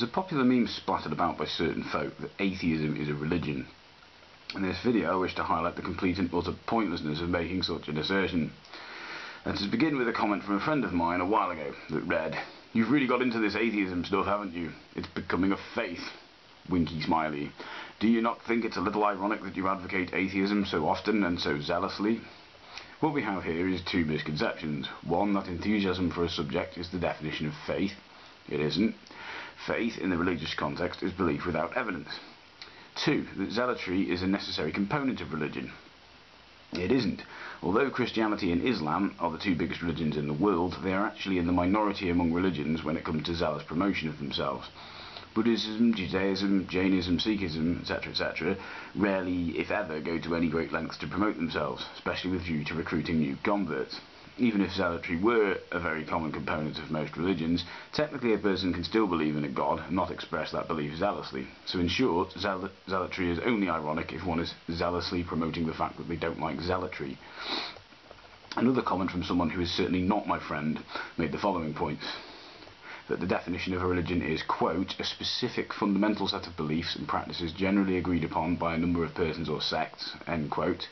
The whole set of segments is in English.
There's a popular meme splattered about by certain folk that atheism is a religion. In this video I wish to highlight the complete and utter pointlessness of making such an assertion. And to begin with a comment from a friend of mine a while ago that read, "You've really got into this atheism stuff, haven't you? It's becoming a faith." Winky smiley. Do you not think it's a little ironic that you advocate atheism so often and so zealously? What we have here is two misconceptions. One, that enthusiasm for a subject is the definition of faith. It isn't. Faith, in the religious context, is belief without evidence. Two, that zealotry is a necessary component of religion. It isn't. Although Christianity and Islam are the two biggest religions in the world, they are actually in the minority among religions when it comes to zealous promotion of themselves. Buddhism, Judaism, Jainism, Sikhism, etc., rarely, if ever, go to any great lengths to promote themselves, especially with view to recruiting new converts. Even if zealotry were a very common component of most religions, technically a person can still believe in a god and not express that belief zealously. So in short, zealotry is only ironic if one is zealously promoting the fact that they don't like zealotry. Another comment from someone who is certainly not my friend made the following points. That the definition of a religion is, quote, a specific fundamental set of beliefs and practices generally agreed upon by a number of persons or sects, end quote,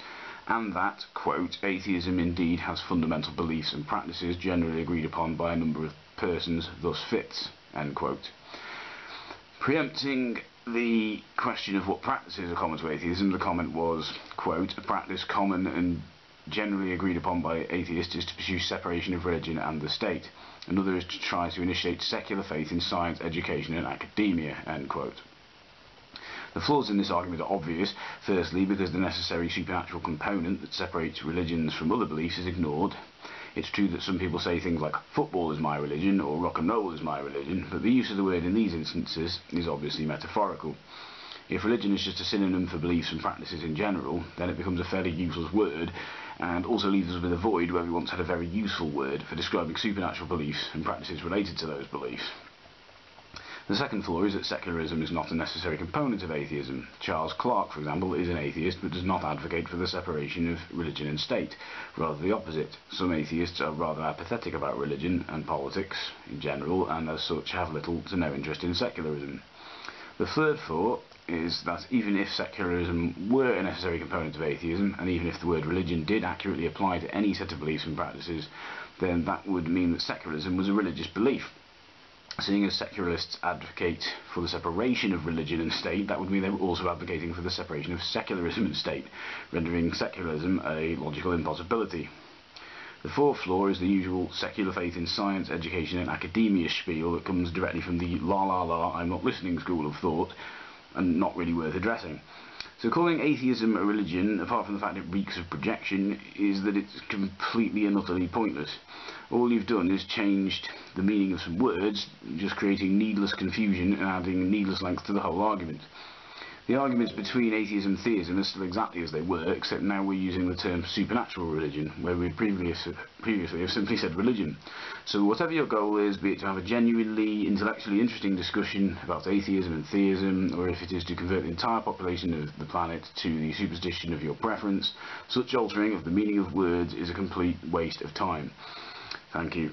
and that, quote, atheism indeed has fundamental beliefs and practices generally agreed upon by a number of persons, thus fits, end quote. Preempting the question of what practices are common to atheism, the comment was, quote, a practice common and generally agreed upon by atheists is to pursue separation of religion and the state. Another is to try to initiate secular faith in science, education and academia, end quote. The flaws in this argument are obvious. Firstly, because the necessary supernatural component that separates religions from other beliefs is ignored. It's true that some people say things like football is my religion or rock and roll is my religion, but the use of the word in these instances is obviously metaphorical. If religion is just a synonym for beliefs and practices in general, then it becomes a fairly useless word, and also leaves us with a void where we once had a very useful word for describing supernatural beliefs and practices related to those beliefs. The second flaw is that secularism is not a necessary component of atheism. Charles Clarke, for example, is an atheist but does not advocate for the separation of religion and state, rather the opposite. Some atheists are rather apathetic about religion and politics in general, and as such have little to no interest in secularism. The third flaw is that even if secularism were a necessary component of atheism, and even if the word religion did accurately apply to any set of beliefs and practices, then that would mean that secularism was a religious belief. Seeing as secularists advocate for the separation of religion and state, that would mean they were also advocating for the separation of secularism and state, rendering secularism a logical impossibility. The fourth flaw is the usual secular faith in science, education and academia spiel that comes directly from the la la la I'm not listening school of thought, and not really worth addressing. So calling atheism a religion, apart from the fact it reeks of projection, is that it's completely and utterly pointless. All you've done is changed the meaning of some words, just creating needless confusion and adding needless length to the whole argument. The arguments between atheism and theism are still exactly as they were, except now we're using the term supernatural religion, where we previously have simply said religion. So whatever your goal is, be it to have a genuinely intellectually interesting discussion about atheism and theism, or if it is to convert the entire population of the planet to the superstition of your preference, such altering of the meaning of words is a complete waste of time. Thank you.